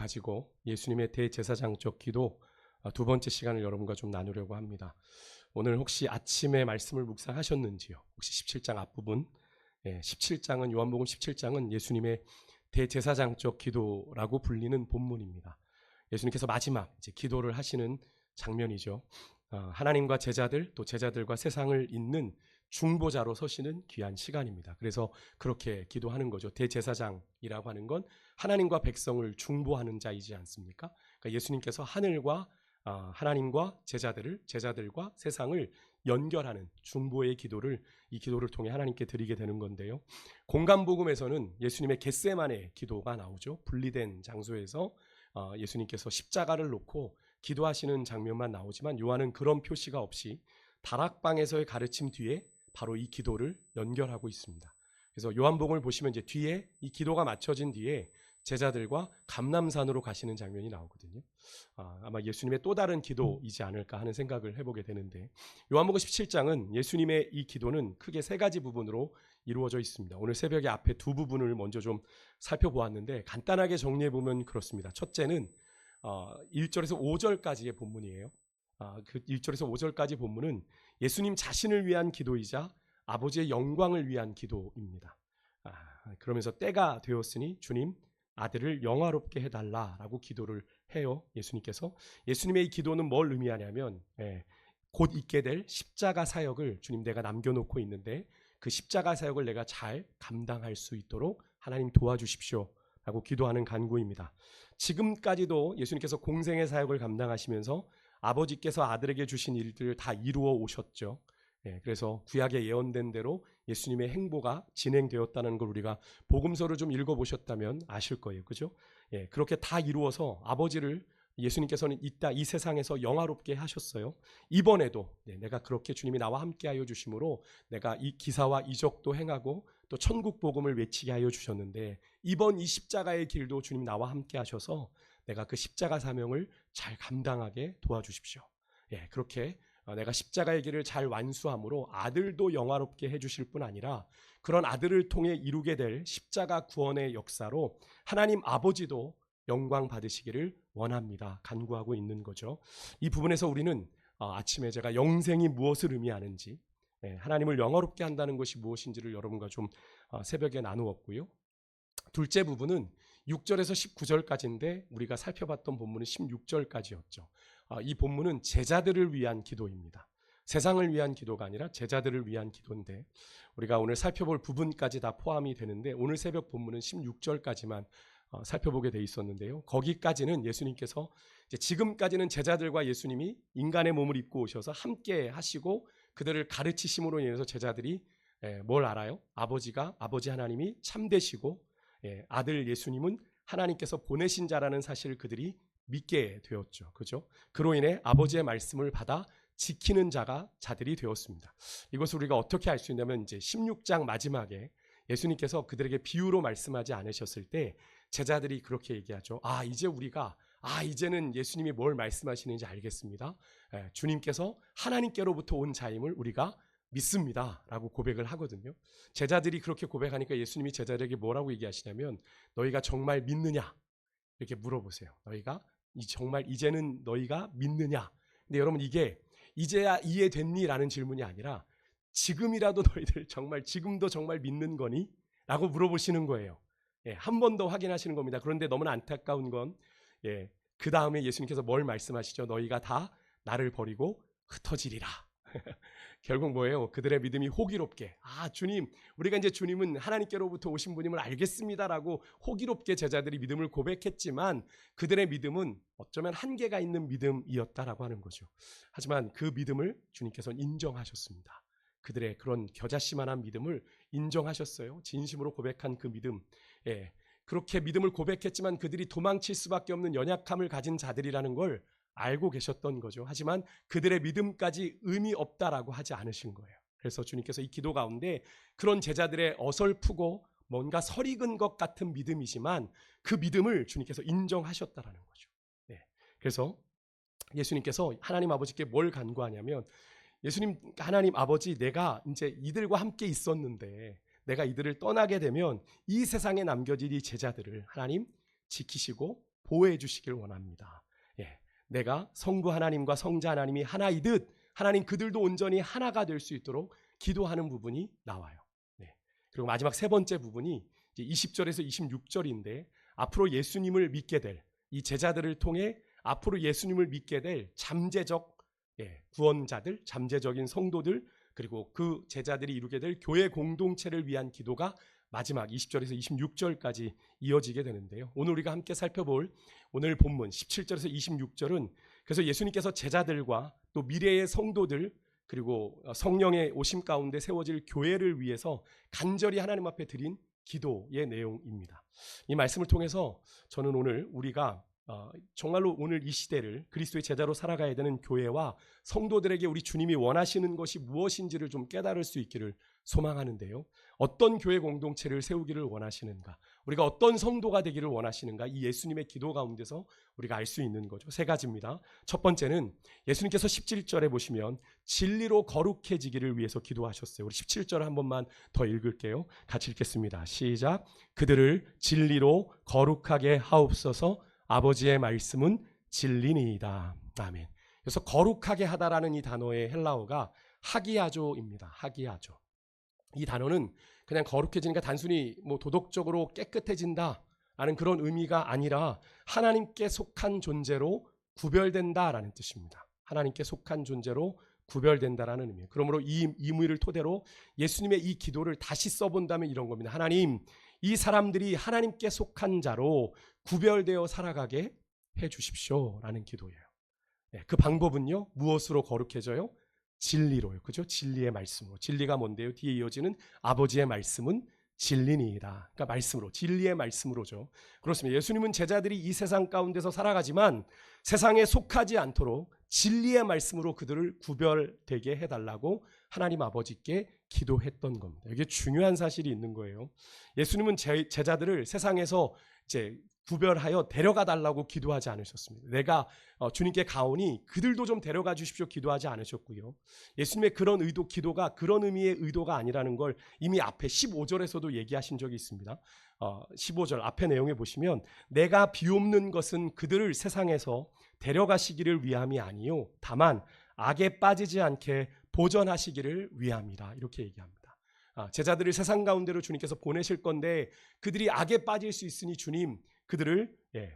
가지고 예수님의 대제사장적 기도 두 번째 시간을 여러분과 좀 나누려고 합니다. 오늘 혹시 아침에 말씀을 묵상하셨는지요? 혹시 17장 앞부분, 17장은 요한복음 17장은 예수님의 대제사장적 기도라고 불리는 본문입니다. 예수님께서 마지막 이제 기도를 하시는 장면이죠. 하나님과 제자들 또 제자들과 세상을 잇는 중보자로 서시는 귀한 시간입니다. 그래서 그렇게 기도하는 거죠. 대제사장이라고 하는 건 하나님과 백성을 중보하는 자이지 않습니까? 그러니까 예수님께서 하나님과 제자들과 세상을 연결하는 중보의 기도를 이 기도를 통해 하나님께 드리게 되는 건데요. 공간복음에서는 예수님의 겟세마네 기도가 나오죠. 분리된 장소에서 예수님께서 십자가를 놓고 기도하시는 장면만 나오지만 요한은 그런 표시가 없이 다락방에서의 가르침 뒤에 바로 이 기도를 연결하고 있습니다. 그래서 요한복음을 보시면 이제 뒤에 이 기도가 마쳐진 뒤에 제자들과 감람산으로 가시는 장면이 나오거든요. 아마 예수님의 또 다른 기도이지 않을까 하는 생각을 해보게 되는데, 요한복음 17장은 예수님의 이 기도는 크게 세 가지 부분으로 이루어져 있습니다. 오늘 새벽에 앞에 두 부분을 먼저 좀 살펴보았는데 간단하게 정리해보면 그렇습니다. 첫째는 1절에서 5절까지의 본문이에요. 그 1절에서 5절까지 본문은 예수님 자신을 위한 기도이자 아버지의 영광을 위한 기도입니다. 그러면서 때가 되었으니 주님 아들을 영화롭게 해달라라고 기도를 해요. 예수님께서. 예수님의 이 기도는 뭘 의미하냐면 곧 있게 될 십자가 사역을 주님 내가 남겨놓고 있는데 그 십자가 사역을 내가 잘 감당할 수 있도록 하나님 도와주십시오 라고 기도하는 간구입니다. 지금까지도 예수님께서 공생의 사역을 감당하시면서 아버지께서 아들에게 주신 일들을 다 이루어 오셨죠. 그래서 구약에 예언된 대로 예수님의 행보가 진행되었다는 걸 우리가 복음서를 좀 읽어보셨다면 아실 거예요. 그죠? 그렇게 다 이루어서 아버지를 예수님께서는 이 세상에서 영화롭게 하셨어요. 이번에도 내가 그렇게 주님이 나와 함께하여 주심으로 내가 이 기사와 이적도 행하고 또 천국 복음을 외치게 하여 주셨는데 이번 이 십자가의 길도 주님 나와 함께 하셔서 내가 그 십자가 사명을 잘 감당하게 도와주십시오. 그렇게 내가 십자가의 길을 잘 완수함으로 아들도 영화롭게 해주실 뿐 아니라 그런 아들을 통해 이루게 될 십자가 구원의 역사로 하나님 아버지도 영광 받으시기를 원합니다. 간구하고 있는 거죠. 이 부분에서 우리는 아침에 제가 영생이 무엇을 의미하는지 하나님을 영화롭게 한다는 것이 무엇인지를 여러분과 좀 새벽에 나누었고요. 둘째 부분은 6절에서 19절까지인데 우리가 살펴봤던 본문은 16절까지였죠. 이 본문은 제자들을 위한 기도입니다. 세상을 위한 기도가 아니라 제자들을 위한 기도인데 우리가 오늘 살펴볼 부분까지 다 포함이 되는데 오늘 새벽 본문은 16절까지만 살펴보게 돼 있었는데요. 거기까지는 예수님께서 지금까지는 제자들과 예수님이 인간의 몸을 입고 오셔서 함께 하시고 그들을 가르치심으로 인해서 제자들이 뭘 알아요? 아버지 하나님이 참되시고 아들 예수님은 하나님께서 보내신 자라는 사실을 그들이 믿게 되었죠. 그죠? 그로 인해 아버지의 말씀을 받아 지키는 자들이 되었습니다. 이것을 우리가 어떻게 알 수 있냐면 이제 16장 마지막에 예수님께서 그들에게 비유로 말씀하지 않으셨을 때 제자들이 그렇게 얘기하죠. 이제는 예수님이 뭘 말씀하시는지 알겠습니다. 주님께서 하나님께로부터 온 자임을 우리가 믿습니다 라고 고백을 하거든요. 제자들이 그렇게 고백하니까 예수님이 제자들에게 뭐라고 얘기하시냐면 너희가 정말 믿느냐 이렇게 물어보세요. 너희가 정말 이제는 너희가 믿느냐. 근데 여러분 이게 이제야 이해됐니? 라는 질문이 아니라 지금이라도 너희들 정말 지금도 정말 믿는 거니? 라고 물어보시는 거예요. 한 번 더 확인하시는 겁니다. 그런데 너무나 안타까운 건 그 다음에 예수님께서 뭘 말씀하시죠? 너희가 다 나를 버리고 흩어지리라. 결국 뭐예요? 그들의 믿음이 호기롭게 주님 우리가 이제 주님은 하나님께로부터 오신 분임을 알겠습니다라고 호기롭게 제자들이 믿음을 고백했지만 그들의 믿음은 어쩌면 한계가 있는 믿음이었다라고 하는 거죠. 하지만 그 믿음을 주님께서는 인정하셨습니다. 그들의 그런 겨자씨만한 믿음을 인정하셨어요. 진심으로 고백한 그 믿음. 그렇게 믿음을 고백했지만 그들이 도망칠 수밖에 없는 연약함을 가진 자들이라는 걸 알고 계셨던 거죠. 하지만 그들의 믿음까지 의미 없다라고 하지 않으신 거예요. 그래서 주님께서 이 기도 가운데 그런 제자들의 어설프고 뭔가 설익은 것 같은 믿음이지만 그 믿음을 주님께서 인정하셨다라는 거죠. 그래서 예수님께서 하나님 아버지께 뭘 간구하냐면 하나님 아버지 내가 이제 이들과 함께 있었는데 내가 이들을 떠나게 되면 이 세상에 남겨질 이 제자들을 하나님 지키시고 보호해 주시길 원합니다. 예, 내가 성부 하나님과 성자 하나님이 하나이듯 하나님 그들도 온전히 하나가 될 수 있도록 기도하는 부분이 나와요. 네. 그리고 마지막 세 번째 부분이 이제 20절에서 26절인데 앞으로 예수님을 믿게 될 이 제자들을 통해 앞으로 예수님을 믿게 될 잠재적 구원자들, 잠재적인 성도들, 그리고 그 제자들이 이루게 될 교회 공동체를 위한 기도가 마지막 20절에서 26절까지 이어지게 되는데요. 오늘 우리가 함께 살펴볼 오늘 본문 17절에서 26절은 그래서 예수님께서 제자들과 또 미래의 성도들 그리고 성령의 오심 가운데 세워질 교회를 위해서 간절히 하나님 앞에 드린 기도의 내용입니다. 이 말씀을 통해서 저는 오늘 우리가 정말로 오늘 이 시대를 그리스도의 제자로 살아가야 되는 교회와 성도들에게 우리 주님이 원하시는 것이 무엇인지를 좀 깨달을 수 있기를 소망하는데요. 어떤 교회 공동체를 세우기를 원하시는가, 우리가 어떤 성도가 되기를 원하시는가, 이 예수님의 기도 가운데서 우리가 알 수 있는 거죠. 세 가지입니다. 첫 번째는 예수님께서 17절에 보시면 진리로 거룩해지기를 위해서 기도하셨어요. 우리 17절 한 번만 더 읽을게요. 같이 읽겠습니다. 시작. 그들을 진리로 거룩하게 하옵소서. 아버지의 말씀은 진리니이다. 아멘. 그래서 거룩하게 하다라는 이 단어의 헬라어가 하기야조입니다. 하기야조. 이 단어는 그냥 거룩해지니까 단순히 도덕적으로 깨끗해진다라는 그런 의미가 아니라 하나님께 속한 존재로 구별된다라는 뜻입니다. 하나님께 속한 존재로 구별된다라는 의미예요. 그러므로 이 의미를 토대로 예수님의 이 기도를 다시 써본다면 이런 겁니다. 하나님, 이 사람들이 하나님께 속한 자로 구별되어 살아가게 해주십시오라는 기도예요. 그 방법은요, 무엇으로 거룩해져요? 진리로요. 그죠? 진리의 말씀으로. 진리가 뭔데요? 뒤에 이어지는 아버지의 말씀은 진리니이다. 그러니까 말씀으로, 진리의 말씀으로죠. 그렇습니다. 예수님은 제자들이 이 세상 가운데서 살아가지만 세상에 속하지 않도록 진리의 말씀으로 그들을 구별되게 해달라고 하나님 아버지께 기도했던 겁니다. 이게 중요한 사실이 있는 거예요. 예수님은 제자들을 세상에서 이제 구별하여 데려가 달라고 기도하지 않으셨습니다. 내가 주님께 가오니 그들도 좀 데려가 주십시오 기도하지 않으셨고요. 예수님의 그런 의도, 기도가 그런 의미의 의도가 아니라는 걸 이미 앞에 15절에서도 얘기하신 적이 있습니다. 15절 앞에 내용에 보시면 내가 비옵는 것은 그들을 세상에서 데려가시기를 위함이 아니요 다만 악에 빠지지 않게 보전하시기를 위함이라 이렇게 얘기합니다. 제자들을 세상 가운데로 주님께서 보내실 건데 그들이 악에 빠질 수 있으니 주님 그들을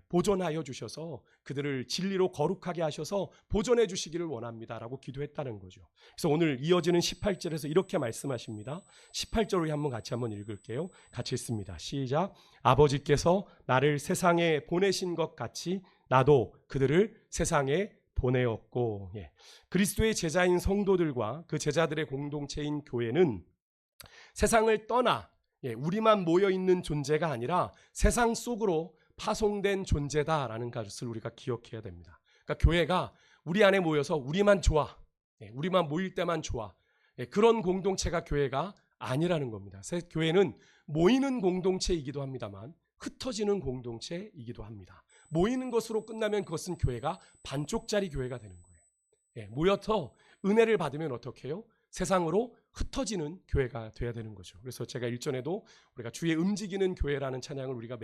보존하여 주셔서 그들을 진리로 거룩하게 하셔서 보존해 주시기를 원합니다라고 기도했다는 거죠. 그래서 오늘 이어지는 18절에서 이렇게 말씀하십니다. 18절을 한번 같이 한번 읽을게요. 같이 읽습니다. 시작. 아버지께서 나를 세상에 보내신 것 같이 나도 그들을 세상에 보내었고. 그리스도의 제자인 성도들과 그 제자들의 공동체인 교회는 세상을 떠나 우리만 모여있는 존재가 아니라 세상 속으로 파송된 존재다라는 것을 우리가 기억해야 됩니다. 그러니까 교회가 우리 안에 모여서 우리만 좋아, 우리만 모일 때만 좋아, 그런 공동체가 교회가 아니라는 겁니다. 교회는 모이는 공동체이기도 합니다만 흩어지는 공동체이기도 합니다. 모이는 것으로 끝나면 그것은 교회가 반쪽짜리 교회가 되는 거예요. 모여서 은혜를 받으면 어떻게 해요? 세상으로 흩어지는 교회가 돼야 되는 거죠. 그래서 제가 일전에도 우리가 주의 움직이는 교회라는 찬양을 우리가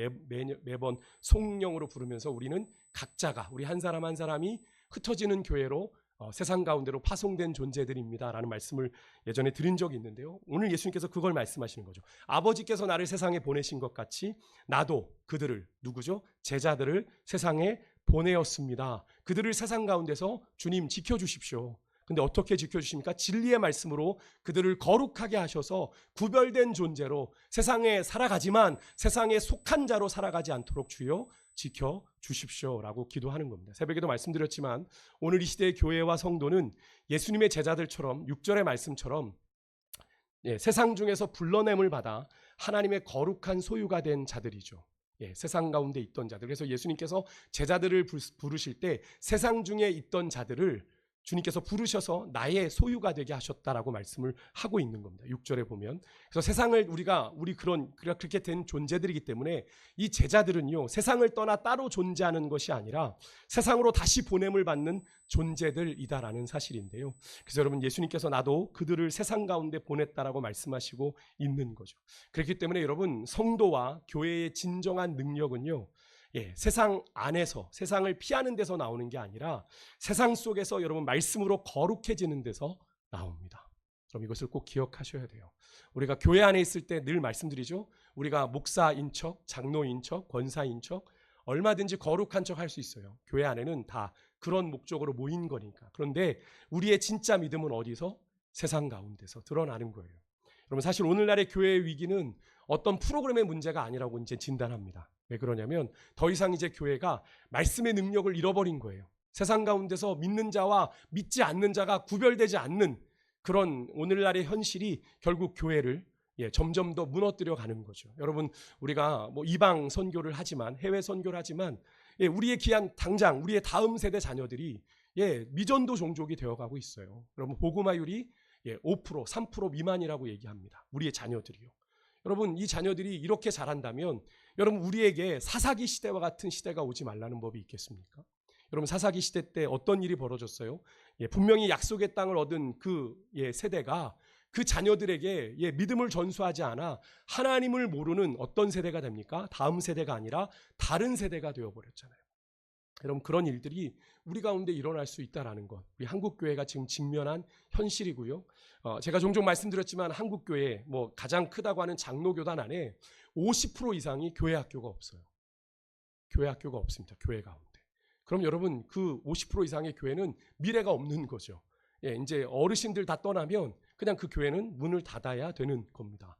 매번 송영으로 부르면서 우리는 각자가 우리 한 사람 한 사람이 흩어지는 교회로 세상 가운데로 파송된 존재들입니다라는 말씀을 예전에 드린 적이 있는데요. 오늘 예수님께서 그걸 말씀하시는 거죠. 아버지께서 나를 세상에 보내신 것 같이 나도 그들을 누구죠? 제자들을 세상에 보내었습니다. 그들을 세상 가운데서 주님 지켜주십시오. 근데 어떻게 지켜주십니까? 진리의 말씀으로 그들을 거룩하게 하셔서 구별된 존재로 세상에 살아가지만 세상에 속한 자로 살아가지 않도록 주여 지켜주십시오라고 기도하는 겁니다. 새벽에도 말씀드렸지만 오늘 이 시대의 교회와 성도는 예수님의 제자들처럼 6절의 말씀처럼 세상 중에서 불러냄을 받아 하나님의 거룩한 소유가 된 자들이죠. 세상 가운데 있던 자들. 그래서 예수님께서 제자들을 부르실 때 세상 중에 있던 자들을 주님께서 부르셔서 나의 소유가 되게 하셨다라고 말씀을 하고 있는 겁니다. 6절에 보면. 그래서 세상을 우리가 그렇게 된 존재들이기 때문에 이 제자들은요, 세상을 떠나 따로 존재하는 것이 아니라 세상으로 다시 보냄을 받는 존재들이다라는 사실인데요. 그래서 여러분, 예수님께서 나도 그들을 세상 가운데 보냈다라고 말씀하시고 있는 거죠. 그렇기 때문에 여러분, 성도와 교회의 진정한 능력은요, 세상 안에서, 세상을 피하는 데서 나오는 게 아니라 세상 속에서 여러분 말씀으로 거룩해지는 데서 나옵니다. 그럼 이것을 꼭 기억하셔야 돼요. 우리가 교회 안에 있을 때 늘 말씀드리죠. 우리가 목사인 척, 장로인 척, 권사인 척 얼마든지 거룩한 척 할 수 있어요. 교회 안에는 다 그런 목적으로 모인 거니까. 그런데 우리의 진짜 믿음은 어디서? 세상 가운데서 드러나는 거예요. 여러분 사실 오늘날의 교회의 위기는 어떤 프로그램의 문제가 아니라고 이제 진단합니다. 왜 그러냐면 더 이상 이제 교회가 말씀의 능력을 잃어버린 거예요. 세상 가운데서 믿는 자와 믿지 않는 자가 구별되지 않는 그런 오늘날의 현실이 결국 교회를 점점 더 무너뜨려 가는 거죠. 여러분 우리가 뭐 이방 선교를 하지만 해외 선교를 하지만 우리의 귀한 당장 우리의 다음 세대 자녀들이 미전도 종족이 되어가고 있어요. 여러분 복음화율이 5%, 3% 미만이라고 얘기합니다. 우리의 자녀들이요. 여러분 이 자녀들이 이렇게 자란다면 여러분 우리에게 사사기 시대와 같은 시대가 오지 말라는 법이 있겠습니까? 여러분 사사기 시대 때 어떤 일이 벌어졌어요? 분명히 약속의 땅을 얻은 그 세대가 그 자녀들에게 믿음을 전수하지 않아 하나님을 모르는 어떤 세대가 됩니까? 다음 세대가 아니라 다른 세대가 되어버렸잖아요. 여러분 그런 일들이 우리 가운데 일어날 수 있다는 것, 우리 한국교회가 지금 직면한 현실이고요. 제가 종종 말씀드렸지만 한국교회 뭐 가장 크다고 하는 장로교단 안에 50% 이상이 교회 학교가 없어요. 교회 학교가 없습니다. 교회 가운데. 그럼 여러분 그 50% 이상의 교회는 미래가 없는 거죠. 이제 어르신들 다 떠나면 그냥 그 교회는 문을 닫아야 되는 겁니다.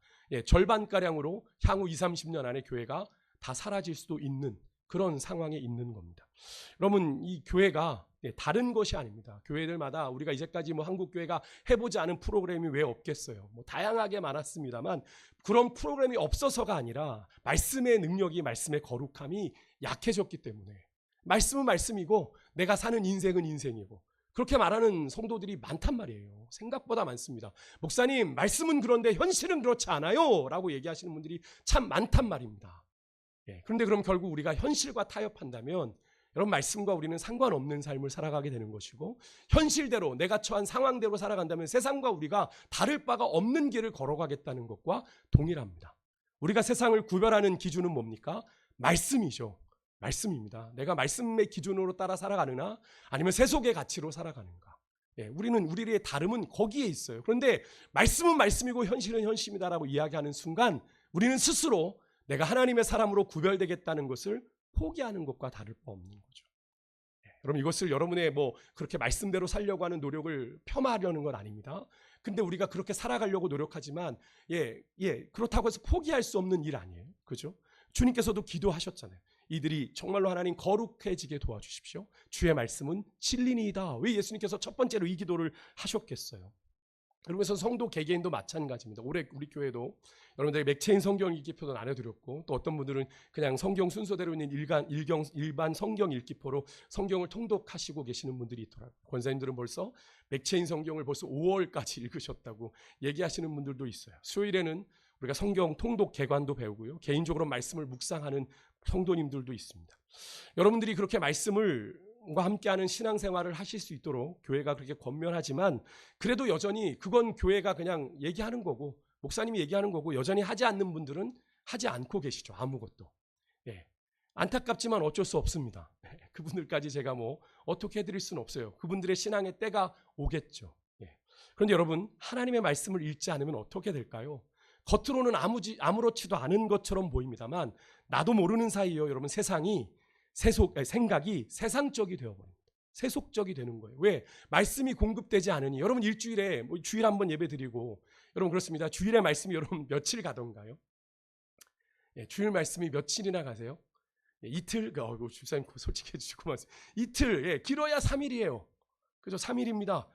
절반가량으로 향후 20, 30년 안에 교회가 다 사라질 수도 있는 그런 상황에 있는 겁니다. 여러분 이 교회가 다른 것이 아닙니다. 교회들마다 우리가 이제까지 뭐 한국교회가 해보지 않은 프로그램이 왜 없겠어요. 뭐 다양하게 많았습니다만 그런 프로그램이 없어서가 아니라 말씀의 능력이, 말씀의 거룩함이 약해졌기 때문에 말씀은 말씀이고 내가 사는 인생은 인생이고 그렇게 말하는 성도들이 많단 말이에요. 생각보다 많습니다. 목사님 말씀은 그런데 현실은 그렇지 않아요 라고 얘기하시는 분들이 참 많단 말입니다. 그런데 그럼 결국 우리가 현실과 타협한다면 여러분 말씀과 우리는 상관없는 삶을 살아가게 되는 것이고 현실대로 내가 처한 상황대로 살아간다면 세상과 우리가 다를 바가 없는 길을 걸어가겠다는 것과 동일합니다. 우리가 세상을 구별하는 기준은 뭡니까? 말씀이죠. 말씀입니다. 내가 말씀의 기준으로 따라 살아가느냐 아니면 세속의 가치로 살아가는가. 우리의 다름은 거기에 있어요. 그런데 말씀은 말씀이고 현실은 현실이다라고 이야기하는 순간 우리는 스스로 내가 하나님의 사람으로 구별되겠다는 것을 포기하는 것과 다를 바 없는 거죠. 여러분 이것을 여러분의 뭐 그렇게 말씀대로 살려고 하는 노력을 폄하하려는 건 아닙니다. 근데 우리가 그렇게 살아가려고 노력하지만 그렇다고 해서 포기할 수 없는 일 아니에요. 그죠? 주님께서도 기도하셨잖아요. 이들이 정말로 하나님 거룩해지게 도와주십시오. 주의 말씀은 진리니이다. 왜 예수님께서 첫 번째로 이 기도를 하셨겠어요? 그러면서 성도 개개인도 마찬가지입니다. 올해 우리 교회도 여러분들 맥체인 성경 읽기표도 나눠드렸고 또 어떤 분들은 그냥 성경 순서대로 있는 일반 성경 읽기표로 성경을 통독하시고 계시는 분들이 있더라고요. 권사님들은 벌써 맥체인 성경을 벌써 5월까지 읽으셨다고 얘기하시는 분들도 있어요. 수요일에는 우리가 성경 통독 개관도 배우고요. 개인적으로 말씀을 묵상하는 성도님들도 있습니다. 여러분들이 그렇게 말씀을 함께하는 신앙생활을 하실 수 있도록 교회가 그렇게 권면하지만 그래도 여전히 그건 교회가 그냥 얘기하는 거고 목사님이 얘기하는 거고 여전히 하지 않는 분들은 하지 않고 계시죠. 아무것도. 안타깝지만 어쩔 수 없습니다. 그분들까지 제가 뭐 어떻게 해드릴 수는 없어요. 그분들의 신앙의 때가 오겠죠. 그런데 여러분 하나님의 말씀을 읽지 않으면 어떻게 될까요? 겉으로는 아무렇지도 않은 것처럼 보입니다만 나도 모르는 사이에요. 여러분 생각이 세상적이 되어버립니다. 세속적이 되는 거예요. 왜? 말씀이 공급되지 않으니. 여러분 일주일에 주일 한번 예배 드리고 여러분 그렇습니다. 주일에 말씀이 여러분 며칠 가던가요? 주일 말씀이 며칠이나 가세요? 이틀? 주사님 솔직해 주시고 이틀, 길어야 3일이에요. 그죠? 3일입니다.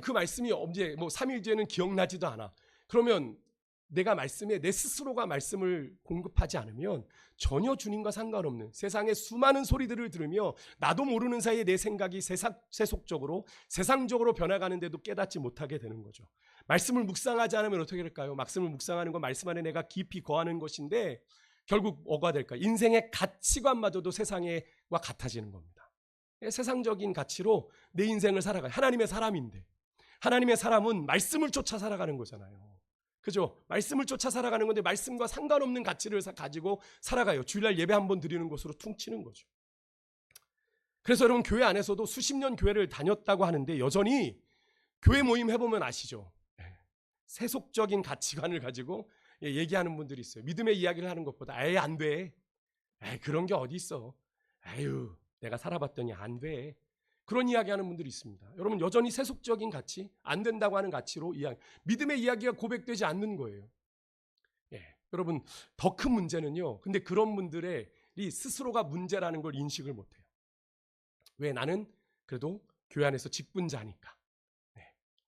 그 말씀이 언제 3일 뒤에는 기억나지도 않아. 그러면 내가 내 스스로가 말씀을 공급하지 않으면 전혀 주님과 상관없는 세상의 수많은 소리들을 들으며 나도 모르는 사이에 내 생각이 세속적으로 세상적으로 변화가는데도 깨닫지 못하게 되는 거죠. 말씀을 묵상하지 않으면 어떻게 될까요? 말씀을 묵상하는 건 말씀 안에 내가 깊이 거하는 것인데 결국 뭐가 될까요? 인생의 가치관마저도 세상과 같아지는 겁니다. 세상적인 가치로 내 인생을 살아가요. 하나님의 사람인데 하나님의 사람은 말씀을 쫓아 살아가는 거잖아요. 그죠? 말씀을 쫓아 살아가는 건데 말씀과 상관없는 가치를 가지고 살아가요. 주일날 예배 한번 드리는 것으로 퉁치는 거죠. 그래서 여러분 교회 안에서도 수십 년 교회를 다녔다고 하는데 여전히 교회 모임 해보면 아시죠? 세속적인 가치관을 가지고 얘기하는 분들이 있어요. 믿음의 이야기를 하는 것보다 아예 안 돼. 그런 게 어디 있어. 아유 내가 살아봤더니 안 돼. 그런 이야기하는 분들이 있습니다. 여러분 여전히 세속적인 가치, 안 된다고 하는 가치로 믿음의 이야기가 고백되지 않는 거예요. 여러분 더 큰 문제는요. 근데 그런 분들의 스스로가 문제라는 걸 인식을 못해요. 왜? 나는 그래도 교회 안에서 직분자니까.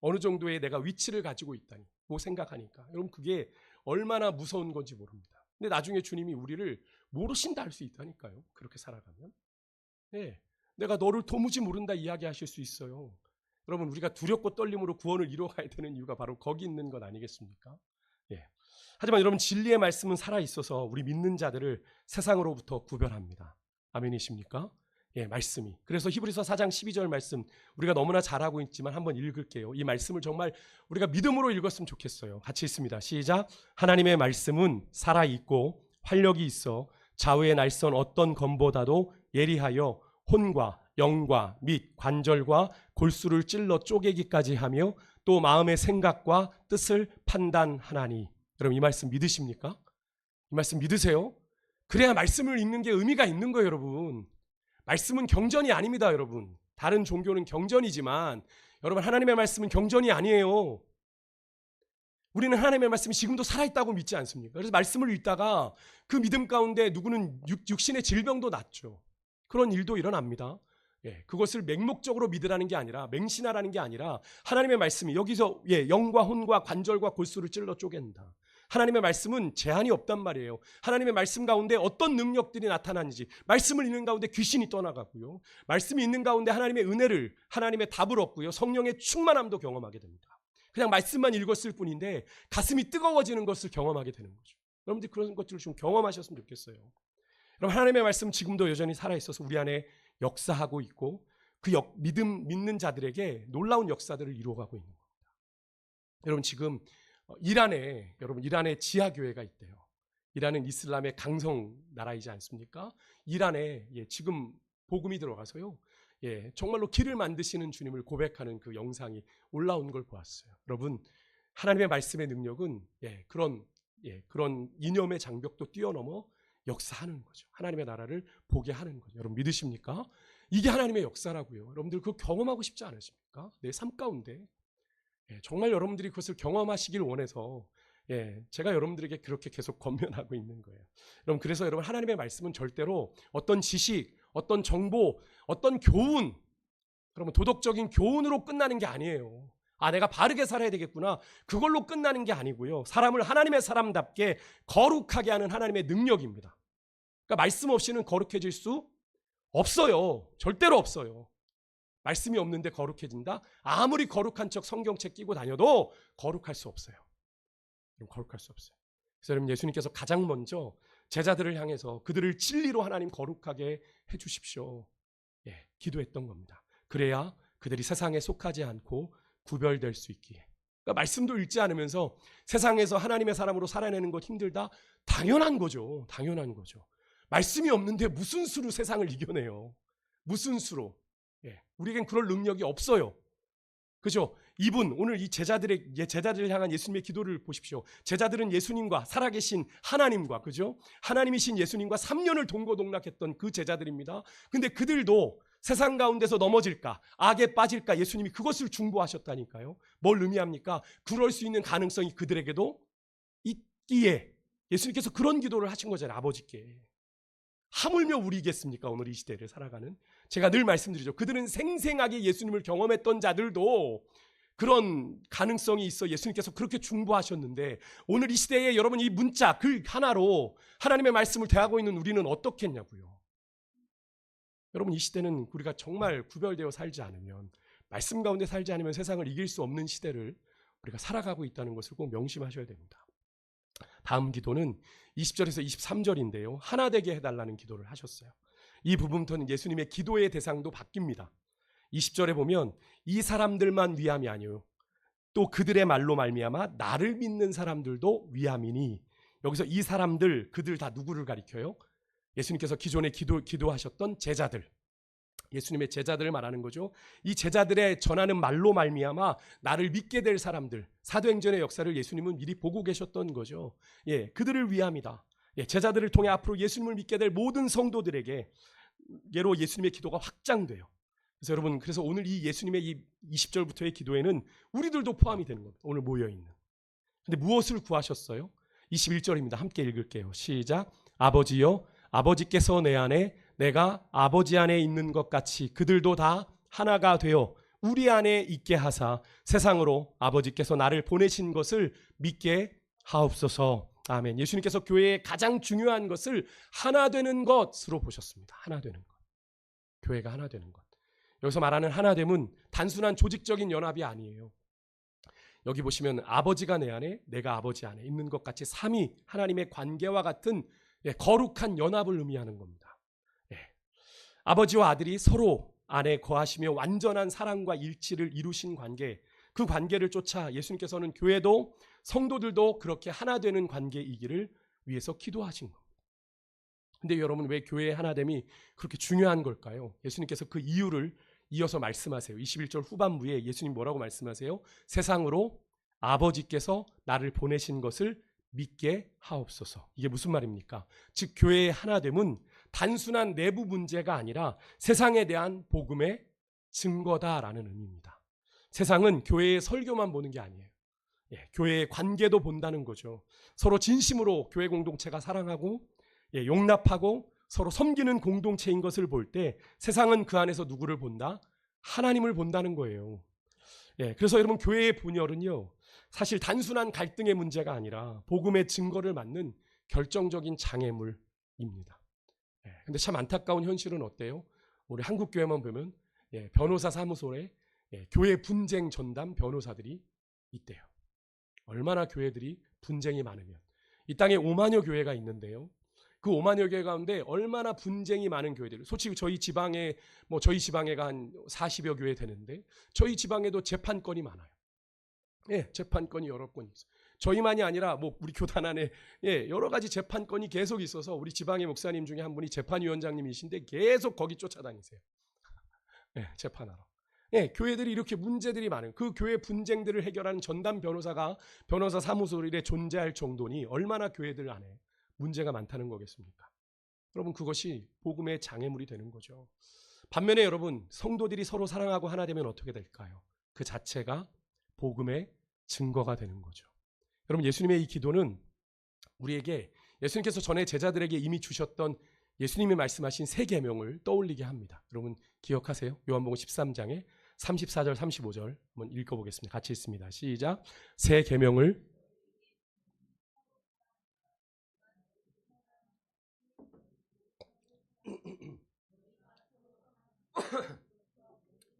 어느 정도의 내가 위치를 가지고 있다니 뭐 생각하니까. 여러분 그게 얼마나 무서운 건지 모릅니다. 근데 나중에 주님이 우리를 모르신다 할 수 있다니까요. 그렇게 살아가면. 내가 너를 도무지 모른다 이야기하실 수 있어요. 여러분 우리가 두렵고 떨림으로 구원을 이루어가야 되는 이유가 바로 거기 있는 것 아니겠습니까? 하지만 여러분 진리의 말씀은 살아있어서 우리 믿는 자들을 세상으로부터 구별합니다. 아멘이십니까? 말씀이. 그래서 히브리서 4장 12절 말씀 우리가 너무나 잘 알고 있지만 한번 읽을게요. 이 말씀을 정말 우리가 믿음으로 읽었으면 좋겠어요. 같이 읽습니다. 시작. 하나님의 말씀은 살아있고 활력이 있어 좌우의 날선 어떤 검보다도 예리하여 혼과 영과 및 관절과 골수를 찔러 쪼개기까지 하며 또 마음의 생각과 뜻을 판단하나니. 여러분 이 말씀 믿으십니까? 이 말씀 믿으세요? 그래야 말씀을 읽는 게 의미가 있는 거예요. 여러분 말씀은 경전이 아닙니다. 여러분 다른 종교는 경전이지만 여러분 하나님의 말씀은 경전이 아니에요. 우리는 하나님의 말씀이 지금도 살아있다고 믿지 않습니까? 그래서 말씀을 읽다가 그 믿음 가운데 누구는 육신의 질병도 낫죠. 그런 일도 일어납니다. 그것을 맹목적으로 믿으라는 게 아니라 맹신하라는 게 아니라 하나님의 말씀이 여기서 영과 혼과 관절과 골수를 찔러 쪼갠다. 하나님의 말씀은 제한이 없단 말이에요. 하나님의 말씀 가운데 어떤 능력들이 나타나는지 말씀을 읽는 가운데 귀신이 떠나가고요. 말씀이 있는 가운데 하나님의 은혜를 하나님의 답을 얻고요. 성령의 충만함도 경험하게 됩니다. 그냥 말씀만 읽었을 뿐인데 가슴이 뜨거워지는 것을 경험하게 되는 거죠. 여러분들 그런 것들을 좀 경험하셨으면 좋겠어요. 여러분 하나님의 말씀 지금도 여전히 살아있어서 우리 안에 역사하고 있고 그 믿는 자들에게 놀라운 역사들을 이루어가고 있는 겁니다. 여러분 지금 이란에 지하교회가 있대요. 이란은 이슬람의 강성 나라이지 않습니까? 이란에 지금 복음이 들어가서요. 정말로 길을 만드시는 주님을 고백하는 그 영상이 올라온 걸 보았어요. 여러분 하나님의 말씀의 능력은 그런 이념의 장벽도 뛰어넘어 역사하는 거죠. 하나님의 나라를 보게 하는 거죠. 여러분 믿으십니까? 이게 하나님의 역사라고요. 여러분들 그거 경험하고 싶지 않으십니까? 내 삶 가운데 정말 여러분들이 그것을 경험하시길 원해서 제가 여러분들에게 그렇게 계속 권면하고 있는 거예요. 여러분 그래서 여러분 하나님의 말씀은 절대로 어떤 지식, 어떤 정보, 어떤 교훈, 그러면 도덕적인 교훈으로 끝나는 게 아니에요. 내가 바르게 살아야 되겠구나. 그걸로 끝나는 게 아니고요. 사람을 하나님의 사람답게 거룩하게 하는 하나님의 능력입니다. 그러니까 말씀 없이는 거룩해질 수 없어요. 절대로 없어요. 말씀이 없는데 거룩해진다? 아무리 거룩한 척 성경책 끼고 다녀도 거룩할 수 없어요. 거룩할 수 없어요. 그래서 여러분 예수님께서 가장 먼저 제자들을 향해서 그들을 진리로 하나님 거룩하게 해주십시오. 기도했던 겁니다. 그래야 그들이 세상에 속하지 않고 구별될 수 있기에. 그러니까 말씀도 읽지 않으면서 세상에서 하나님의 사람으로 살아내는 것 힘들다? 당연한 거죠. 당연한 거죠. 말씀이 없는데 무슨 수로 세상을 이겨내요? 무슨 수로? 우리에겐 그럴 능력이 없어요. 그죠? 이분 오늘 이 제자들을 향한 예수님의 기도를 보십시오. 제자들은 예수님과 살아계신 하나님과 그죠? 하나님이신 예수님과 3년을 동고동락했던 그 제자들입니다. 근데 그들도 세상 가운데서 넘어질까 악에 빠질까 예수님이 그것을 중보하셨다니까요. 뭘 의미합니까? 그럴 수 있는 가능성이 그들에게도 있기에 예수님께서 그런 기도를 하신 거잖아요. 아버지께. 하물며 우리겠습니까? 오늘 이 시대를 살아가는. 제가 늘 말씀드리죠. 그들은 생생하게 예수님을 경험했던 자들도 그런 가능성이 있어 예수님께서 그렇게 중보하셨는데 오늘 이 시대에 여러분 이 문자 글 하나로 하나님의 말씀을 대하고 있는 우리는 어떻겠냐고요. 여러분 이 시대는 우리가 정말 구별되어 살지 않으면 말씀 가운데 살지 않으면 세상을 이길 수 없는 시대를 우리가 살아가고 있다는 것을 꼭 명심하셔야 됩니다. 다음 기도는 20절에서 23절인데요. 하나 되게 해달라는 기도를 하셨어요. 이 부분부터는 예수님의 기도의 대상도 바뀝니다. 20절에 보면 이 사람들만 위함이 아니요 또 그들의 말로 말미암아 나를 믿는 사람들도 위함이니. 여기서 이 사람들, 그들 다 누구를 가리켜요? 예수님께서 기존에 기도하셨던 제자들, 예수님의 제자들을 말하는 거죠. 이 제자들의 전하는 말로 말미암아 나를 믿게 될 사람들, 사도행전의 역사를 예수님은 미리 보고 계셨던 거죠. 그들을 위함이다. 제자들을 통해 앞으로 예수님을 믿게 될 모든 성도들에게 예로 예수님의 기도가 확장돼요. 그래서 여러분, 그래서 오늘 이 예수님의 이 20절부터의 기도에는 우리들도 포함이 되는 겁니다. 오늘 모여있는. 근데 무엇을 구하셨어요? 21절입니다. 함께 읽을게요. 시작. 아버지여, 아버지께서 내 안에, 내가 아버지 안에 있는 것 같이 그들도 다 하나가 되어 우리 안에 있게 하사 세상으로 아버지께서 나를 보내신 것을 믿게 하옵소서. 아멘. 예수님께서 교회의 가장 중요한 것을 하나 되는 것으로 보셨습니다. 하나 되는 것. 교회가 하나 되는 것. 여기서 말하는 하나됨은 단순한 조직적인 연합이 아니에요. 여기 보시면 아버지가 내 안에, 내가 아버지 안에 있는 것 같이 삼위 하나님의 관계와 같은 거룩한 연합을 의미하는 겁니다. 아버지와 아들이 서로 안에 거하시며 완전한 사랑과 일치를 이루신 관계, 그 관계를 쫓아 예수님께서는 교회도 성도들도 그렇게 하나 되는 관계이기를 위해서 기도하신 겁니다. 근데 여러분, 왜 교회의 하나됨이 그렇게 중요한 걸까요? 예수님께서 그 이유를 이어서 말씀하세요. 21절 후반부에 예수님 뭐라고 말씀하세요? 세상으로 아버지께서 나를 보내신 것을 믿게 하옵소서. 이게 무슨 말입니까? 즉 교회의 하나됨은 단순한 내부 문제가 아니라 세상에 대한 복음의 증거다라는 의미입니다. 세상은 교회의 설교만 보는 게 아니에요. 교회의 관계도 본다는 거죠. 서로 진심으로 교회 공동체가 사랑하고 용납하고 서로 섬기는 공동체인 것을 볼 때 세상은 그 안에서 누구를 본다? 하나님을 본다는 거예요. 그래서 여러분, 교회의 분열은요, 사실 단순한 갈등의 문제가 아니라 복음의 증거를 맞는 결정적인 장애물입니다. 근데 참 안타까운 현실은 어때요? 우리 한국 교회만 보면 변호사 사무소에 교회 분쟁 전담 변호사들이 있대요. 얼마나 교회들이 분쟁이 많으면. 이 땅에 5만여 교회가 있는데요. 그 5만여 교회 가운데 얼마나 분쟁이 많은 교회들. 솔직히 저희 지방에 저희 지방에가 한 40여 교회 되는데 저희 지방에도 재판건이 많아요. 재판건이 여러 건 있어요. 저희만이 아니라 우리 교단 안에 여러 가지 재판건이 계속 있어서 우리 지방의 목사님 중에 한 분이 재판위원장님이신데 계속 거기 쫓아다니세요. 재판하러. 교회들이 이렇게 문제들이 많은 그 교회 분쟁들을 해결하는 전담 변호사가 변호사 사무소에 존재할 정도니 얼마나 교회들 안에 문제가 많다는 거겠습니까? 여러분, 그것이 복음의 장애물이 되는 거죠. 반면에 여러분, 성도들이 서로 사랑하고 하나 되면 어떻게 될까요? 그 자체가 복음의 증거가 되는 거죠. 여러분, 예수님의 이 기도는 우리에게 예수님께서 전에 제자들에게 이미 주셨던 예수님이 말씀하신 세 계명을 떠올리게 합니다. 여러분 기억하세요? 요한복음 13장에 34절 35절 한번 읽어보겠습니다. 같이 읽습니다. 시작. 세 계명을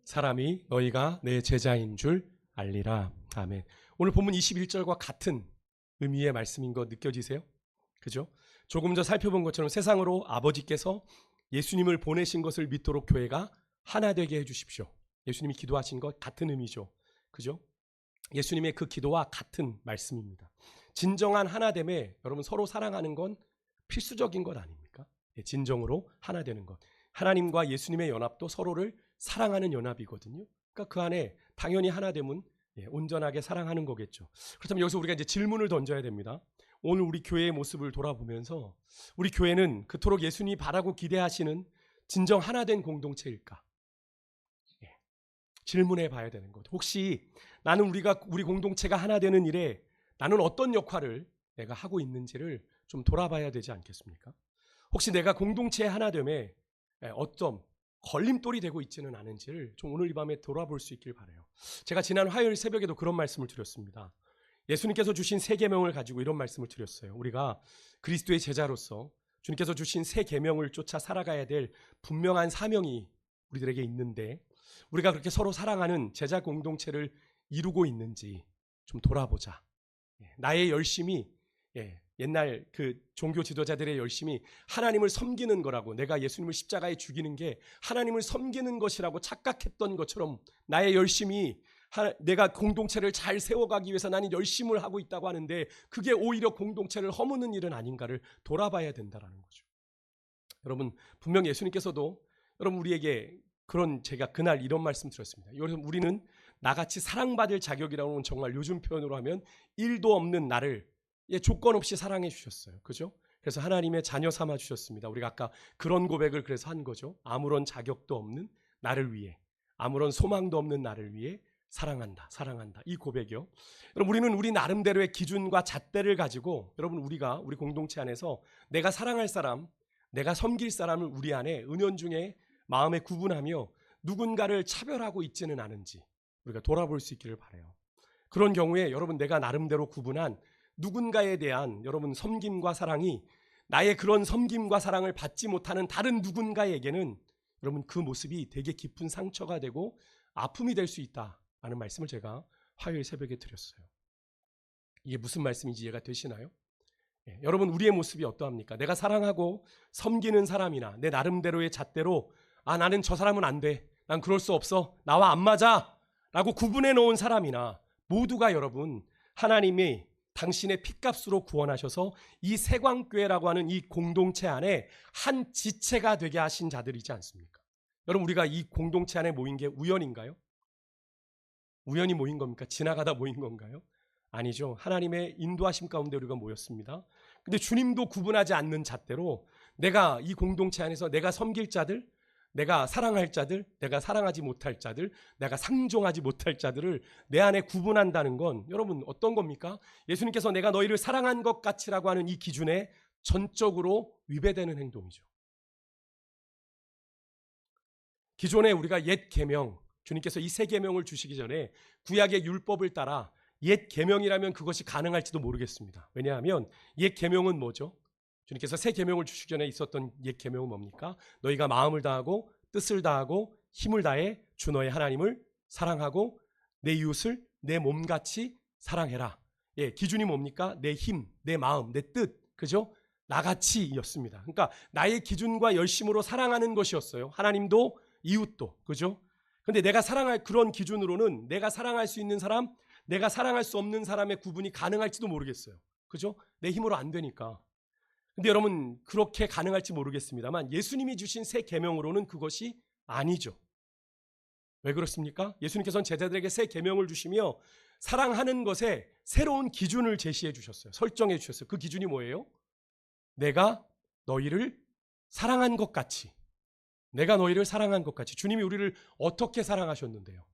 사람이 너희가 내 제자인 줄 알리라. 아멘. 오늘 본문 21절과 같은 의미의 말씀인 거 느껴지세요? 그죠? 조금 전 살펴본 것처럼 세상으로 아버지께서 예수님을 보내신 것을 믿도록 교회가 하나 되게 해주십시오. 예수님이 기도하신 것 같은 의미죠. 그죠? 예수님의 그 기도와 같은 말씀입니다. 진정한 하나됨에 여러분 서로 사랑하는 건 필수적인 것 아닙니까? 진정으로 하나 되는 것. 하나님과 예수님의 연합도 서로를 사랑하는 연합이거든요. 그러니까 그 안에 당연히 하나됨은 온전하게 사랑하는 거겠죠. 그렇다면 여기서 우리가 이제 질문을 던져야 됩니다. 오늘 우리 교회의 모습을 돌아보면서 우리 교회는 그토록 예수님이 바라고 기대하시는 진정 하나된 공동체일까? 질문해 봐야 되는 것. 혹시 나는 우리 공동체가 하나 되는 일에 나는 어떤 역할을 내가 하고 있는지를 좀 돌아봐야 되지 않겠습니까? 혹시 내가 공동체의 하나됨에 어떤 걸림돌이 되고 있지는 않은지를 좀 오늘 이 밤에 돌아볼 수 있길 바라요. 제가 지난 화요일 새벽에도 그런 말씀을 드렸습니다. 예수님께서 주신 세 계명을 가지고 이런 말씀을 드렸어요. 우리가 그리스도의 제자로서 주님께서 주신 세 계명을 쫓아 살아가야 될 분명한 사명이 우리들에게 있는데 우리가 그렇게 서로 사랑하는 제자 공동체를 이루고 있는지 좀 돌아보자. 나의 열심이 옛날 그 종교 지도자들의 열심이 하나님을 섬기는 거라고, 내가 예수님을 십자가에 죽이는 게 하나님을 섬기는 것이라고 착각했던 것처럼 나의 열심이 내가 공동체를 잘 세워가기 위해서 나는 열심을 하고 있다고 하는데 그게 오히려 공동체를 허무는 일은 아닌가를 돌아봐야 된다는 거죠. 여러분, 분명 예수님께서도 여러분 우리에게 제가 그날 이런 말씀 드렸습니다. 여러분, 우리는 나같이 사랑받을 자격이라고는 정말 요즘 표현으로 하면 1도 없는 나를 조건 없이 사랑해 주셨어요. 그죠? 그래서 하나님의 자녀 삼아 주셨습니다. 우리가 아까 그런 고백을 그래서 한 거죠. 아무런 자격도 없는 나를 위해, 아무런 소망도 없는 나를 위해 사랑한다. 이 고백이요. 여러분, 우리는 우리 나름대로의 기준과 잣대를 가지고 여러분 우리 공동체 안에서 내가 사랑할 사람, 내가 섬길 사람을 우리 안에 은연중에 마음에 구분하며 누군가를 차별하고 있지는 않은지 우리가 돌아볼 수 있기를 바라요. 그런 경우에 여러분 내가 나름대로 구분한 누군가에 대한 여러분 섬김과 사랑이 나의 그런 섬김과 사랑을 받지 못하는 다른 누군가에게는 여러분 그 모습이 되게 깊은 상처가 되고 아픔이 될 수 있다라는 말씀을 제가 화요일 새벽에 드렸어요. 이게 무슨 말씀인지 이해가 되시나요? 여러분 우리의 모습이 어떠합니까? 내가 사랑하고 섬기는 사람이나 내 나름대로의 잣대로 나는 저 사람은 안 돼. 난 그럴 수 없어. 나와 안 맞아. 라고 구분해 놓은 사람이나 모두가 여러분 하나님이 당신의 핏값으로 구원하셔서 이 세광교회라고 하는 이 공동체 안에 한 지체가 되게 하신 자들이지 않습니까? 여러분 우리가 이 공동체 안에 모인 게 우연인가요? 우연히 모인 겁니까? 지나가다 모인 건가요? 아니죠. 하나님의 인도하심 가운데 우리가 모였습니다. 근데 주님도 구분하지 않는 잣대로 내가 이 공동체 안에서 내가 섬길 자들, 내가 사랑할 자들, 내가 사랑하지 못할 자들, 내가 상종하지 못할 자들을 내 안에 구분한다는 건 여러분 어떤 겁니까? 예수님께서 내가 너희를 사랑한 것 같이라고 하는 이 기준에 전적으로 위배되는 행동이죠. 기존에 우리가 옛 계명, 주님께서 이 새 계명을 주시기 전에 구약의 율법을 따라 옛 계명이라면 그것이 가능할지도 모르겠습니다. 왜냐하면 옛 계명은 뭐죠? 주님께서 새 계명을 주시기 전에 있었던 옛 계명은 뭡니까? 너희가 마음을 다하고 뜻을 다하고 힘을 다해 주 너의 하나님을 사랑하고 내 이웃을 내 몸같이 사랑해라. 기준이 뭡니까? 내 힘, 내 마음, 내 뜻, 그죠? 나같이였습니다. 그러니까 나의 기준과 열심으로 사랑하는 것이었어요. 하나님도 이웃도, 그죠? 근데 내가 사랑할 그런 기준으로는 내가 사랑할 수 있는 사람, 내가 사랑할 수 없는 사람의 구분이 가능할지도 모르겠어요. 그죠? 내 힘으로 안 되니까. 근데 여러분 그렇게 가능할지 모르겠습니다만 예수님이 주신 새 계명으로는 그것이 아니죠. 왜 그렇습니까? 예수님께서는 제자들에게 새 계명을 주시며 사랑하는 것에 새로운 기준을 제시해 주셨어요. 설정해 주셨어요. 그 기준이 뭐예요? 내가 너희를 사랑한 것 같이. 내가 너희를 사랑한 것 같이. 주님이 우리를 어떻게 사랑하셨는데요?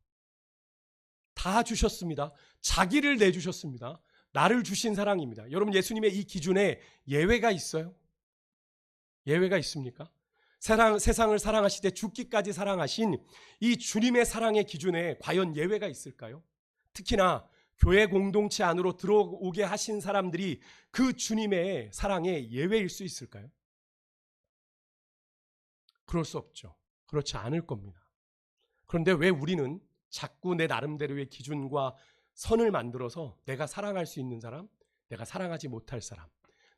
다 주셨습니다. 자기를 내주셨습니다. 나를 주신 사랑입니다. 여러분 예수님의 이 기준에 예외가 있어요? 예외가 있습니까? 세상을 사랑하시되 죽기까지 사랑하신 이 주님의 사랑의 기준에 과연 예외가 있을까요? 특히나 교회 공동체 안으로 들어오게 하신 사람들이 그 주님의 사랑에 예외일 수 있을까요? 그럴 수 없죠. 그렇지 않을 겁니다. 그런데 왜 우리는 자꾸 내 나름대로의 기준과 선을 만들어서 내가 사랑할 수 있는 사람, 내가 사랑하지 못할 사람,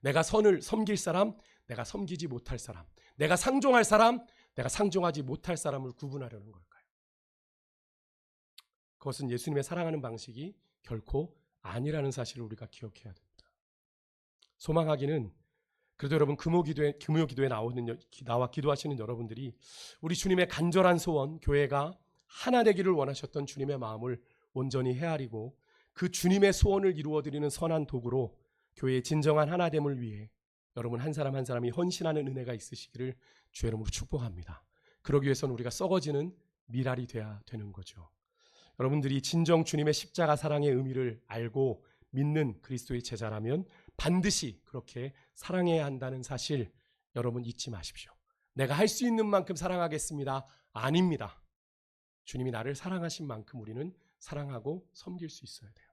내가 선을 섬길 사람, 내가 섬기지 못할 사람, 내가 상종할 사람, 내가 상종하지 못할 사람을 구분하려는 걸까요? 그것은 예수님의 사랑하는 방식이 결코 아니라는 사실을 우리가 기억해야 됩니다. 소망하기는 그래도 여러분 금요기도에 나와 기도하시는 여러분들이 우리 주님의 간절한 소원, 교회가 하나 되기를 원하셨던 주님의 마음을 온전히 헤아리고 그 주님의 소원을 이루어드리는 선한 도구로 교회의 진정한 하나됨을 위해 여러분 한 사람 한 사람이 헌신하는 은혜가 있으시기를 주의 이름으로 축복합니다. 그러기 위해서는 우리가 썩어지는 미랄이 돼야 되는 거죠. 여러분들이 진정 주님의 십자가 사랑의 의미를 알고 믿는 그리스도의 제자라면 반드시 그렇게 사랑해야 한다는 사실 여러분 잊지 마십시오. 내가 할 수 있는 만큼 사랑하겠습니다. 아닙니다. 주님이 나를 사랑하신 만큼 우리는 사랑하고 섬길 수 있어야 돼요.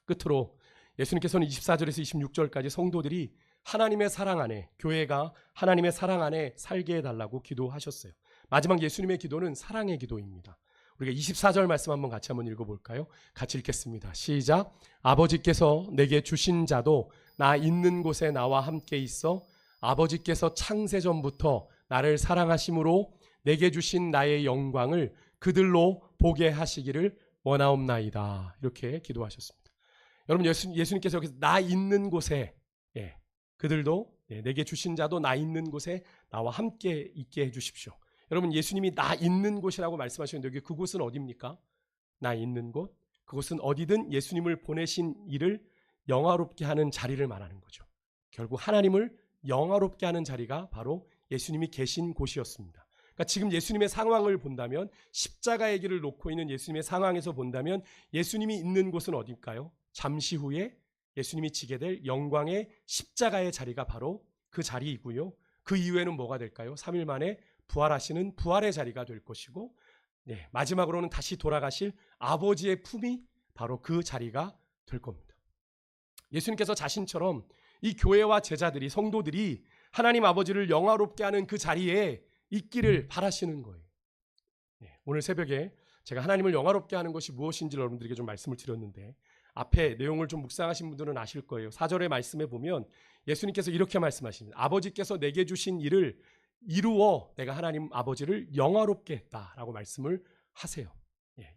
끝으로 예수님께서는 24절에서 26절까지 성도들이 하나님의 사랑 안에, 교회가 하나님의 사랑 안에 살게 해달라고 기도하셨어요. 마지막 예수님의 기도는 사랑의 기도입니다. 우리가 24절 말씀 같이 한번 읽어볼까요? 같이 읽겠습니다. 시작. 아버지께서 내게 주신 자도 나 있는 곳에 나와 함께 있어 아버지께서 창세전부터 나를 사랑하심으로 내게 주신 나의 영광을 그들로 보게 하시기를 원하옵나이다. 이렇게 기도하셨습니다. 여러분 예수님께서 여기서 나 있는 곳에 그들도 내게 주신 자도 나 있는 곳에 나와 함께 있게 해주십시오. 여러분 예수님이 나 있는 곳이라고 말씀하셨는데 여기 그곳은 어디입니까? 나 있는 곳. 그곳은 어디든 예수님을 보내신 이를 영화롭게 하는 자리를 말하는 거죠. 결국 하나님을 영화롭게 하는 자리가 바로 예수님이 계신 곳이었습니다. 그러니까 지금 예수님의 상황을 본다면 십자가의 길을 놓고 있는 예수님의 상황에서 본다면 예수님이 있는 곳은 어디일까요? 잠시 후에 예수님이 지게 될 영광의 십자가의 자리가 바로 그 자리이고요. 그 이후에는 뭐가 될까요? 3일 만에 부활하시는 부활의 자리가 될 것이고 마지막으로는 다시 돌아가실 아버지의 품이 바로 그 자리가 될 겁니다. 예수님께서 자신처럼 이 교회와 제자들이 성도들이 하나님 아버지를 영화롭게 하는 그 자리에 있기를 바라시는 거예요. 오늘 새벽에 제가 하나님을 영화롭게 하는 것이 무엇인지 여러분들에게 좀 말씀을 드렸는데 앞에 내용을 좀 묵상하신 분들은 아실 거예요. 4절의 말씀에 보면 예수님께서 이렇게 말씀하십니다. 아버지께서 내게 주신 일을 이루어 내가 하나님 아버지를 영화롭게 했다라고 말씀을 하세요.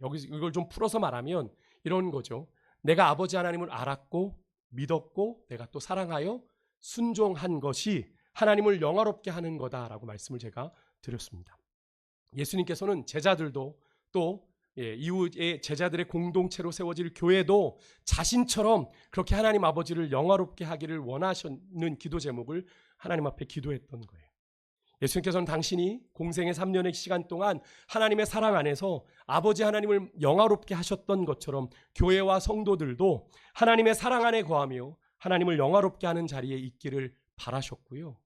여기서 이걸 좀 풀어서 말하면 이런 거죠. 내가 아버지 하나님을 알았고 믿었고 내가 또 사랑하여 순종한 것이 하나님을 영화롭게 하는 거다라고 말씀을 제가 드렸습니다. 예수님께서는 제자들도 또 이후에 제자들의 공동체로 세워질 교회도 자신처럼 그렇게 하나님 아버지를 영화롭게 하기를 원하시는 기도 제목을 하나님 앞에 기도했던 거예요. 예수님께서는 당신이 공생의 3년의 시간 동안 하나님의 사랑 안에서 아버지 하나님을 영화롭게 하셨던 것처럼 교회와 성도들도 하나님의 사랑 안에 거하며 하나님을 영화롭게 하는 자리에 있기를 바라셨고요.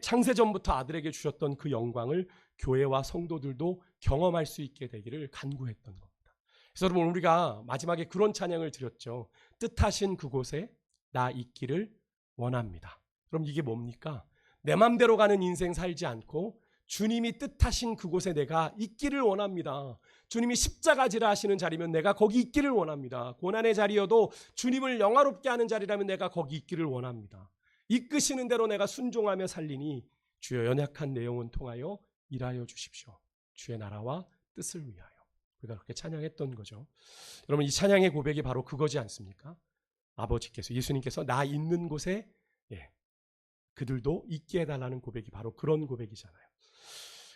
창세전부터 아들에게 주셨던 그 영광을 교회와 성도들도 경험할 수 있게 되기를 간구했던 겁니다. 그래서 여러분 우리가 마지막에 그런 찬양을 드렸죠. 뜻하신 그곳에 나 있기를 원합니다. 그럼 이게 뭡니까? 내 맘대로 가는 인생 살지 않고 주님이 뜻하신 그곳에 내가 있기를 원합니다. 주님이 십자가지라 하시는 자리면 내가 거기 있기를 원합니다. 고난의 자리여도 주님을 영화롭게 하는 자리라면 내가 거기 있기를 원합니다. 이끄시는 대로 내가 순종하며 살리니 주여 연약한 내 영혼 통하여 일하여 주십시오. 주의 나라와 뜻을 위하여. 우리가 그렇게 찬양했던 거죠. 여러분 이 찬양의 고백이 바로 그거지 않습니까? 아버지께서 예수님께서 나 있는 곳에 그들도 있게 해달라는 고백이 바로 그런 고백이잖아요.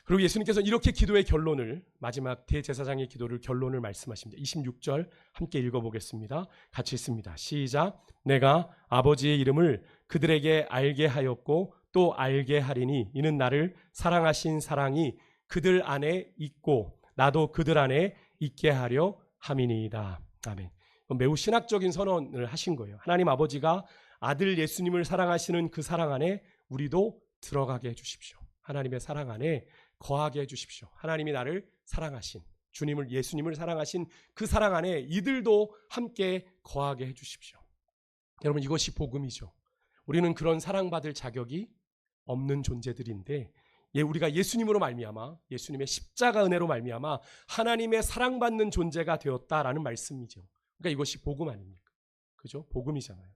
그리고 예수님께서 이렇게 기도의 결론을 마지막 대제사장의 기도를 결론을 말씀하십니다. 26절 함께 읽어보겠습니다. 같이 읽습니다. 시작. 내가 아버지의 이름을 그들에게 알게 하였고 또 알게 하리니 이는 나를 사랑하신 사랑이 그들 안에 있고 나도 그들 안에 있게 하려 함이니이다. 아멘. 매우 신학적인 선언을 하신 거예요. 하나님 아버지가 아들 예수님을 사랑하시는 그 사랑 안에 우리도 들어가게 해주십시오. 하나님의 사랑 안에 거하게 해주십시오. 하나님이 나를 사랑하신 주님을 예수님을 사랑하신 그 사랑 안에 이들도 함께 거하게 해주십시오. 여러분 이것이 복음이죠. 우리는 그런 사랑받을 자격이 없는 존재들인데 우리가 예수님으로 말미암아 예수님의 십자가 은혜로 말미암아 하나님의 사랑받는 존재가 되었다라는 말씀이죠. 그러니까 이것이 복음 아닙니까? 그죠? 복음이잖아요.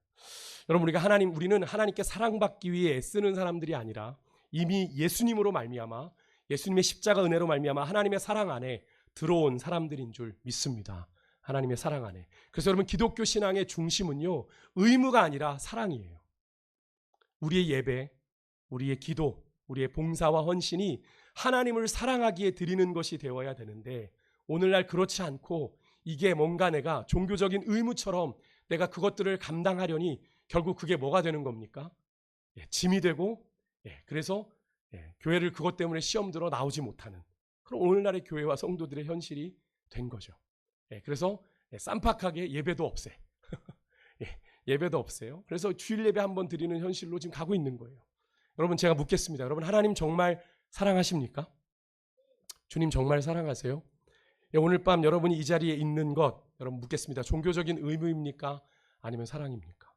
여러분 우리는 하나님께 사랑받기 위해 애쓰는 사람들이 아니라 이미 예수님으로 말미암아 예수님의 십자가 은혜로 말미암아 하나님의 사랑 안에 들어온 사람들인 줄 믿습니다. 하나님의 사랑 안에. 그래서 여러분 기독교 신앙의 중심은요 의무가 아니라 사랑이에요. 우리의 예배, 우리의 기도, 우리의 봉사와 헌신이 하나님을 사랑하기에 드리는 것이 되어야 되는데 오늘날 그렇지 않고 이게 뭔가 내가 종교적인 의무처럼 내가 그것들을 감당하려니 결국 그게 뭐가 되는 겁니까? 짐이 되고 그래서 교회를 그것 때문에 시험 들어 나오지 못하는 그런 오늘날의 교회와 성도들의 현실이 된 거죠. 그래서 쌈박하게 예배도 없애. 예배도 없어요. 그래서 주일 예배 한번 드리는 현실로 지금 가고 있는 거예요. 여러분 제가 묻겠습니다. 여러분 하나님 정말 사랑하십니까? 주님 정말 사랑하세요? 오늘 밤 여러분이 이 자리에 있는 것 여러분 묻겠습니다. 종교적인 의무입니까? 아니면 사랑입니까?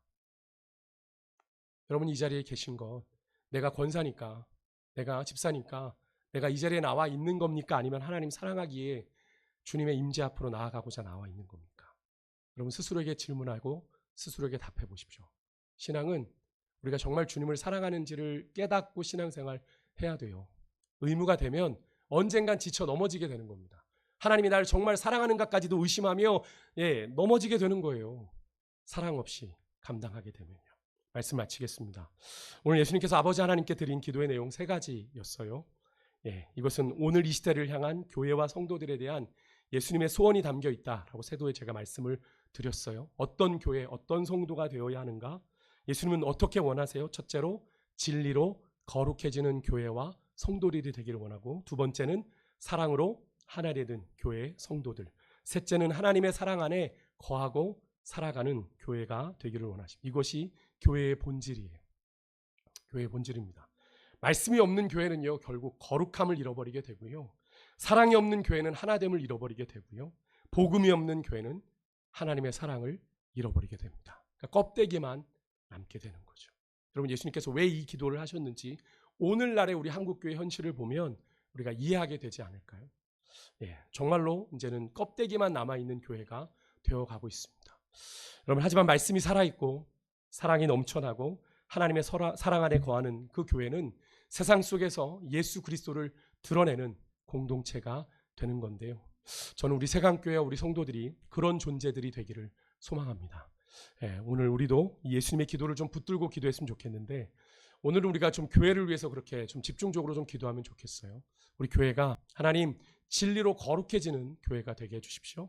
여러분이 이 자리에 계신 것 내가 권사니까 내가 집사니까 내가 이 자리에 나와 있는 겁니까? 아니면 하나님 사랑하기에 주님의 임재 앞으로 나아가고자 나와 있는 겁니까? 여러분 스스로에게 질문하고 스스로에게 답해 보십시오. 신앙은 우리가 정말 주님을 사랑하는지를 깨닫고 신앙생활 해야 돼요. 의무가 되면 언젠간 지쳐 넘어지게 되는 겁니다. 하나님이 나를 정말 사랑하는가까지도 의심하며 넘어지게 되는 거예요. 사랑 없이 감당하게 되면요. 말씀 마치겠습니다. 오늘 예수님께서 아버지 하나님께 드린 기도의 내용 3가지였어요. 이것은 오늘 이 시대를 향한 교회와 성도들에 대한 예수님의 소원이 담겨 있다라고 세도에 제가 말씀을 드렸어요. 어떤 교회, 어떤 성도가 되어야 하는가? 예수님은 어떻게 원하세요? 첫째로 진리로 거룩해지는 교회와 성도들이 되기를 원하고, 두 번째는 사랑으로 하나가 된 교회의 성도들, 셋째는 하나님의 사랑 안에 거하고 살아가는 교회가 되기를 원하십니다. 이것이 교회의 본질이에요. 교회의 본질입니다. 말씀이 없는 교회는요, 결국 거룩함을 잃어버리게 되고요. 사랑이 없는 교회는 하나됨을 잃어버리게 되고요. 복음이 없는 교회는 하나님의 사랑을 잃어버리게 됩니다. 그러니까 껍데기만 남게 되는 거죠. 여러분, 예수님께서 왜 이 기도를 하셨는지 오늘날의 우리 한국교회 현실을 보면 우리가 이해하게 되지 않을까요? 정말로 이제는 껍데기만 남아있는 교회가 되어가고 있습니다. 여러분, 하지만 말씀이 살아있고 사랑이 넘쳐나고 하나님의 사랑 안에 거하는 그 교회는 세상 속에서 예수 그리스도를 드러내는 공동체가 되는 건데요. 저는 우리 세강교회와 우리 성도들이 그런 존재들이 되기를 소망합니다. 오늘 우리도 예수님의 기도를 좀 붙들고 기도했으면 좋겠는데, 오늘은 우리가 좀 교회를 위해서 그렇게 좀 집중적으로 좀 기도하면 좋겠어요. 우리 교회가 하나님 진리로 거룩해지는 교회가 되게 해주십시오.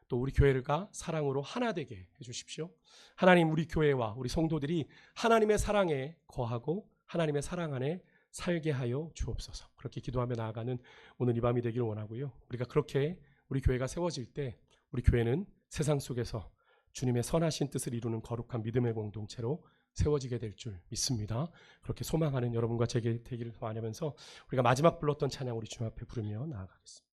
또 우리 교회가 사랑으로 하나 되게 해주십시오. 하나님, 우리 교회와 우리 성도들이 하나님의 사랑에 거하고 하나님의 사랑 안에 살게 하여 주옵소서. 그렇게 기도하며 나아가는 오늘 이 밤이 되기를 원하고요. 우리가 그렇게 우리 교회가 세워질 때 우리 교회는 세상 속에서 주님의 선하신 뜻을 이루는 거룩한 믿음의 공동체로 세워지게 될 줄 믿습니다. 그렇게 소망하는 여러분과 제게 되기를 바라면서 우리가 마지막 불렀던 찬양 우리 주님 앞에 부르며 나아가겠습니다.